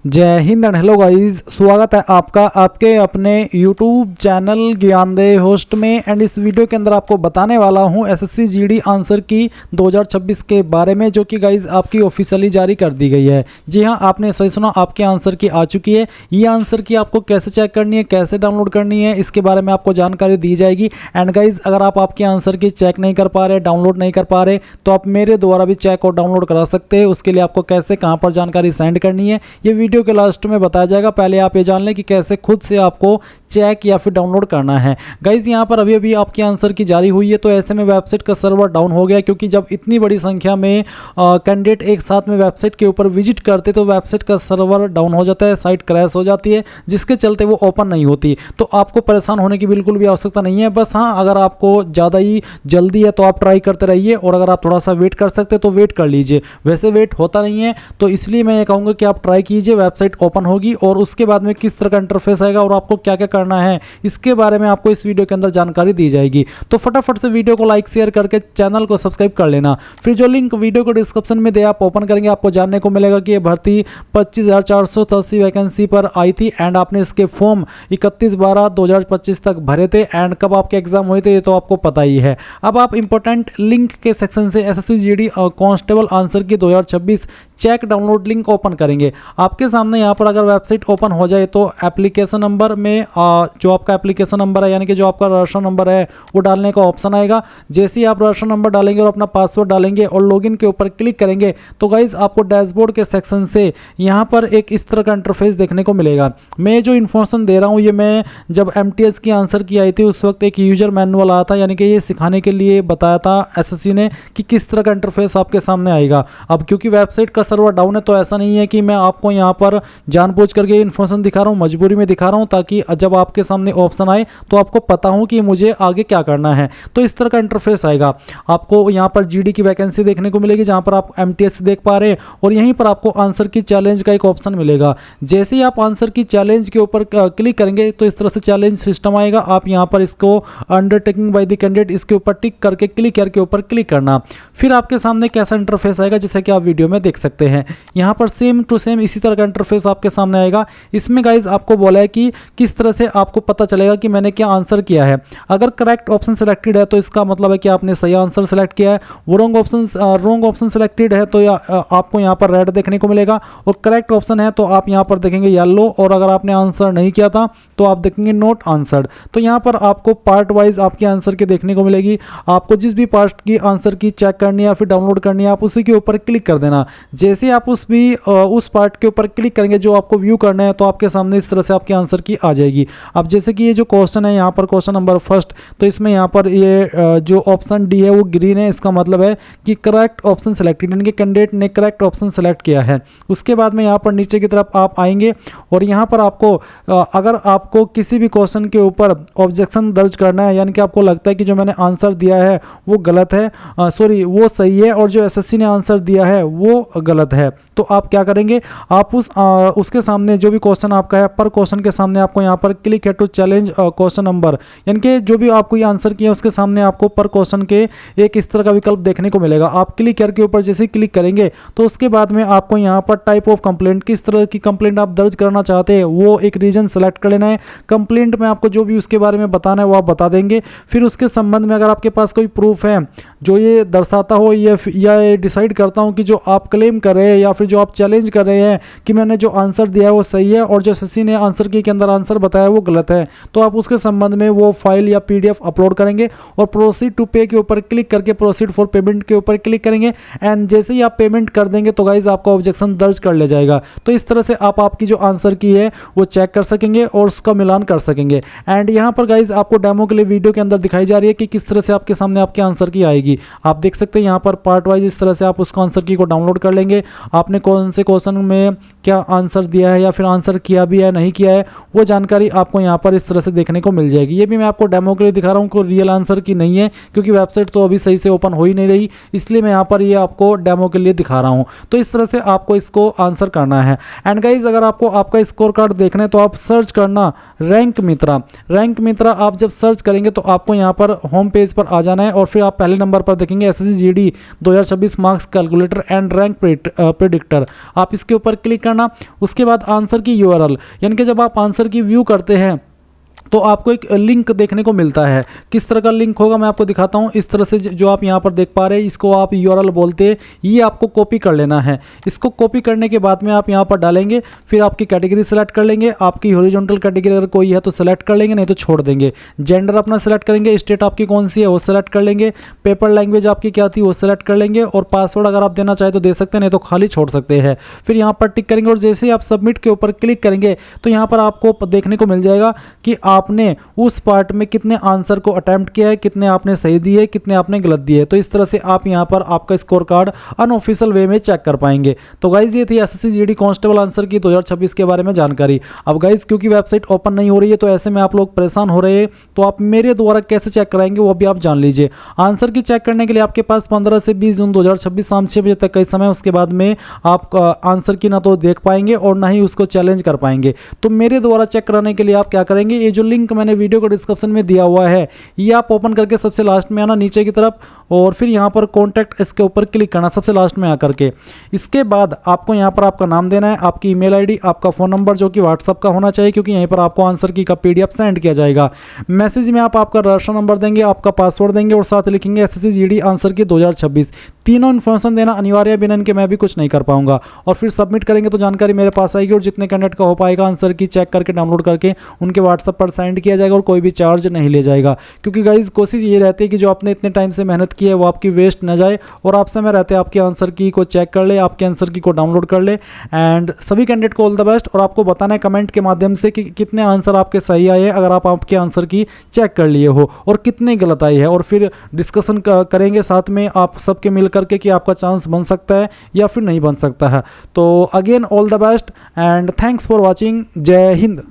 जय Hind and hello guys, स्वागत है आपका आपके अपने YouTube चैनल ज्ञानदेव होस्ट में। एंड इस वीडियो के अंदर आपको बताने वाला हूं एसएससी जीडी आंसर की 2026 के बारे में, जो कि गाइस आपकी ऑफिशियली जारी कर दी गई है। जी हां, आपने सही सुना, आपके आंसर की आ चुकी है। ये आंसर की आपको कैसे चेक करनी है, कैसे डाउनलोड करनी है, इसके बारे में आपको जानकारी दी जाएगी। एंड गाइज अगर आप आपके आंसर की चेक नहीं कर पा रहे, डाउनलोड नहीं कर पा रहे, तो आप मेरे द्वारा भी चेक और डाउनलोड करा सकते हैं। उसके लिए आपको कैसे, कहां पर जानकारी सेंड करनी है, ये वीडियो के लास्ट में बताया जाएगा। पहले आप ये जान लें कि कैसे खुद से आपको चेक या फिर डाउनलोड करना है। गाइज यहाँ पर अभी अभी आपकी आंसर की जारी हुई है, तो ऐसे में वेबसाइट का सर्वर डाउन हो गया, क्योंकि जब इतनी बड़ी संख्या में कैंडिडेट एक साथ में वेबसाइट के ऊपर विजिट करते तो वेबसाइट का सर्वर डाउन हो जाता है, साइट क्रैश हो जाती है, जिसके चलते वो ओपन नहीं होती। तो आपको परेशान होने की बिल्कुल भी आवश्यकता नहीं है। बस हाँ, अगर आपको ज़्यादा ही जल्दी है तो आप ट्राई करते रहिए, और अगर आप थोड़ा सा वेट कर सकते तो वेट कर लीजिए। वैसे वेट होता नहीं है, तो इसलिए मैं ये कहूँगा कि आप ट्राई कीजिए। वेबसाइट ओपन होगी और उसके बाद में किस तरह का इंटरफेस आएगा और आपको क्या क्या करना है, इसके बारे में आपको इस वीडियो के अंदर जानकारी दी जाएगी। तो फटाफट से वीडियो को लाइक शेयर करके चैनल को सब्सक्राइब कर लेना। फिर जो लिंक वीडियो को डिस्क्रिप्शन में दे आप ओपन करेंगे, आपको जानने को मिलेगा कि ये भर्ती 25,483 वैकेंसी पर आई थी। एंड आपने इसके फॉर्म 31/12/2025 तक भरे थे। एंड कब आपके एग्जाम हुए थे ये तो आपको पता ही है। अब आप इंपॉर्टेंट लिंक के सेक्शन से एसएससी जीडी कांस्टेबल आंसर की 2026 चेक डाउनलोड लिंक ओपन करेंगे। आपके सामने यहाँ पर अगर वेबसाइट ओपन हो जाए तो एप्लीकेशन नंबर में जो आपका एप्लीकेशन नंबर है, यानी कि जो आपका रजिस्टर नंबर है, वो डालने का ऑप्शन आएगा। जैसे ही आप रजिस्टर नंबर डालेंगे और अपना पासवर्ड डालेंगे और लॉगिन के ऊपर क्लिक करेंगे, तो गाइज आपको डैशबोर्ड के सेक्शन से यहाँ पर एक इस तरह का इंटरफेस देखने को मिलेगा। मैं जो इन्फॉर्मेशन दे रहा हूँ, ये मैं जब एमटीएस की आंसर की आई थी उस वक्त एक यूजर मैनुअल आया था, यानी कि ये सिखाने के लिए बताया था एसएससी ने कि किस तरह का इंटरफेस आपके सामने आएगा। अब क्योंकि वेबसाइट का सर्वर डाउन है, तो ऐसा नहीं है कि मैं आपको यहाँ पर जानबूझ करके इन्फॉर्मेशन दिखा रहा हूँ, मजबूरी में दिखा रहा हूँ, ताकि जब आपके सामने ऑप्शन आए तो आपको पता हो कि मुझे आगे क्या करना है। तो इस तरह का इंटरफेस आएगा। आपको यहाँ पर जीडी की वैकेंसी देखने को मिलेगी, जहाँ पर आप एमटीएस देख पा रहे हैं, और यहीं पर आपको आंसर की चैलेंज का एक ऑप्शन मिलेगा। जैसे ही आप आंसर की चैलेंज के ऊपर क्लिक करेंगे तो इस तरह से चैलेंज सिस्टम आएगा। आप यहाँ पर इसको अंडरटेकिंग बाय द कैंडिडेट, इसके ऊपर टिक करके क्लिक करके ऊपर क्लिक करना। फिर आपके सामने कैसा इंटरफेस आएगा, जैसे कि आप वीडियो में देख सकते हैं। यहाँ पर सेम टू सेम इसी तरह का इंटरफेस आपके सामने आएगा। इसमें गाइज आपको बोला है कि किस तरह से आपको पता चलेगा कि मैंने क्या आंसर किया है। अगर करेक्ट ऑप्शन सेलेक्टेड है तो इसका मतलब है कि आपने सही आंसर सेलेक्ट किया है। वो रॉन्ग ऑप्शन सेलेक्टेड है तो आपको यहाँ पर रेड देखने को मिलेगा, और करेक्ट ऑप्शन है तो आप यहाँ पर देखेंगे येलो, और अगर आपने आंसर नहीं किया था तो आप देखेंगे नॉट आंसर्ड। तो यहाँ पर आपको पार्ट वाइज आपके आंसर की देखने को मिलेगी। आपको जिस भी पार्ट की आंसर की चेक करनी है या फिर डाउनलोड करनी है, आप उसी के ऊपर क्लिक कर देना। जैसे आप उस पार्ट के ऊपर क्लिक करेंगे जो आपको व्यू करना है, तो आपके सामने इस तरह से आपके आंसर की आ जाएगी। अब जैसे कि ये जो क्वेश्चन है, यहाँ पर क्वेश्चन नंबर फर्स्ट, तो इसमें यहाँ पर ये जो ऑप्शन डी है वो ग्रीन है। इसका मतलब है कि करेक्ट ऑप्शन सेलेक्टेड, यानी कि कैंडिडेट ने करेक्ट ऑप्शन सेलेक्ट किया है। उसके बाद में यहाँ पर नीचे की तरफ आप आएंगे, और यहाँ पर आपको अगर आपको किसी भी क्वेश्चन के ऊपर ऑब्जेक्शन दर्ज करना है, यानी कि आपको लगता है कि जो मैंने आंसर दिया है वो गलत है, सॉरी वो सही है, और जो एसएससी ने आंसर दिया है वो गलत है, तो आप क्या करेंगे, आप उसके सामने जो भी क्वेश्चन आपका है, पर क्वेश्चन के सामने आपको यहाँ पर क्लिक है टू चैलेंज क्वेश्चन नंबर, यानी कि जो भी आपको ये आंसर किया उसके सामने आपको पर क्वेश्चन के एक इस तरह का विकल्प देखने को मिलेगा। आप क्लिक करके ऊपर जैसे ही क्लिक करेंगे तो उसके बाद में आपको यहाँ पर टाइप ऑफ कंप्लेंट, किस तरह की कंप्लेंट आप दर्ज करना चाहते हैं वो एक रीजन सेलेक्ट कर लेना है। कंप्लेंट में आपको जो भी उसके बारे में बताना है वो आप बता देंगे। फिर उसके संबंध में अगर आपके पास कोई प्रूफ है जो ये दर्शाता हो या डिसाइड करता हूँ कि जो आप क्लेम कर रहे हैं या फिर जो आप चैलेंज कर रहे हैं कि मैंने जो आंसर दिया है वो सही है और जो एसएससी ने आंसर की के अंदर आंसर बताया वो गलत है, तो आप उसके संबंध में वो फाइल या पीडीएफ अपलोड करेंगे और प्रोसीड टू पे के ऊपर क्लिक करके प्रोसीड फॉर पेमेंट के ऊपर क्लिक करेंगे। एंड जैसे ही आप पेमेंट कर देंगे तो गाइज आपका ऑब्जेक्शन दर्ज कर लिया जाएगा। तो इस तरह से आप आपकी जो आंसर की है वो चेक कर सकेंगे और उसका मिलान कर सकेंगे। एंड यहाँ पर गाइज आपको डेमो के लिए वीडियो के अंदर दिखाई जा रही है कि किस तरह से आपके सामने आपके आंसर की आएगी। आप देख सकते हैं यहाँ पर पार्ट वाइज इस तरह से आप उसको आंसर की को डाउनलोड कर लेंगे। आपने कौन से क्वेश्चन में क्या आंसर दिया है या फिर आंसर किया भी है नहीं किया है, वो जानकारी आपको यहाँ पर इस तरह से देखने को मिल जाएगी। ये भी मैं आपको डेमो के लिए दिखा रहा हूँ, कोई रियल आंसर की नहीं है, क्योंकि वेबसाइट तो अभी सही से ओपन हो ही नहीं रही, इसलिए मैं यहाँ पर ये आपको डेमो के लिए दिखा रहा हूँ। तो इस तरह से आपको इसको आंसर करना है। एंड गाइज अगर आपको आपका स्कोर कार्ड देखना है तो आप सर्च करना रैंक मित्रा। रैंक मित्रा आप जब सर्च करेंगे तो आपको यहाँ पर होम पेज पर आ जाना है, और फिर आप पहले नंबर पर देखेंगे SSC GD 2026 marks calculator and rank predictor. आप इसके ऊपर क्लिक करना करना। उसके बाद आंसर की यूआरएल, यानी कि जब आप आंसर की व्यू करते हैं तो आपको एक लिंक देखने को मिलता है। किस तरह का लिंक होगा मैं आपको दिखाता हूँ। इस तरह से जो आप यहाँ पर देख पा रहे हैं, इसको आप यूआरएल बोलते हैं। ये आपको कॉपी कर लेना है। इसको कॉपी करने के बाद में आप यहाँ पर डालेंगे, फिर आपकी कैटेगरी सेलेक्ट कर लेंगे। आपकी हॉरिजॉन्टल कैटेगरी अगर कोई है तो सेलेक्ट कर लेंगे, नहीं तो छोड़ देंगे। जेंडर अपना सेलेक्ट करेंगे, स्टेट आपकी कौन सी है वो सेलेक्ट कर लेंगे, पेपर लैंग्वेज आपकी क्या थी वो सेलेक्ट कर लेंगे, और पासवर्ड अगर आप देना चाहे तो दे सकते हैं, नहीं तो खाली छोड़ सकते हैं। फिर यहाँ पर टिक करेंगे और जैसे ही आप सबमिट के ऊपर क्लिक करेंगे तो यहाँ पर आपको देखने को मिल जाएगा कि आपने उस पार्ट में कितने आंसर को अटेम्प्ट किया है, कितने आपने सही दिए, कितने आपने गलत दिए। तो इस तरह से आप यहां पर आपका स्कोर कार्ड अनऑफिशियल वे में चेक कर पाएंगे। तो गाइज ये थी एसएससी जीडी कांस्टेबल आंसर की 2026 के बारे में जानकारी। अब गाइज क्योंकि वेबसाइट ओपन नहीं हो रही है तो ऐसे में आप लोग परेशान हो रहे हैं, तो आप मेरे द्वारा कैसे चेक कराएंगे वो भी आप जान लीजिए। आंसर की चेक करने के लिए आपके पास 15 से 20 जून 2026 शाम 6 बजे तक का समय। उसके बाद में आप आंसर की ना तो देख पाएंगे और ना ही उसको चैलेंज कर पाएंगे। तो मेरे द्वारा चेक कराने के लिए आप क्या करेंगे, ये जो लिंक मैंने वीडियो को डिस्क्रिप्शन में दिया हुआ है, ये आप ओपन करके सबसे लास्ट में आना नीचे की तरफ, और फिर यहाँ पर कॉन्टैक्ट इसके ऊपर क्लिक करना सबसे लास्ट में आकर के। इसके बाद आपको यहाँ पर आपका नाम देना है, आपकी ईमेल आईडी, आपका फ़ोन नंबर जो कि व्हाट्सअप का होना चाहिए, क्योंकि यहीं पर आपको आंसर की का पीडीएफ सेंड किया जाएगा। मैसेज में आप आपका रजिस्टर नंबर देंगे, आपका पासवर्ड देंगे और साथ लिखेंगे एसएससी जीडी आंसर की 2026। तीनों इन्फॉर्मेशन देना अनिवार्य है, बिना इनके मैं भी कुछ नहीं कर पाऊंगा। और फिर सबमिट करेंगे तो जानकारी मेरे पास आएगी, और जितने कैंडिडेट का हो पाएगा आंसर की चेक करके डाउनलोड करके उनके व्हाट्सएप पर सेंड किया जाएगा, और कोई भी चार्ज नहीं ले जाएगा। क्योंकि गाइज कोशिश ये रहती है कि जो आपने इतने टाइम से मेहनत की है वो आपकी वेस्ट न जाए, और आप समय रहते आपके आंसर की को चेक कर ले, आपके आंसर की को डाउनलोड कर ले। एंड सभी कैंडिडेट को ऑल द बेस्ट। और आपको बताना है कमेंट के माध्यम से कि कितने आंसर आपके सही आए हैं, अगर आप आपके आंसर की चेक कर लिए हो, और कितने गलत आए हैं। और फिर डिस्कशन करेंगे साथ में आप सबके मिल करके कि आपका चांस बन सकता है या फिर नहीं बन सकता है। तो again all the best and thanks for watching. जय हिंद।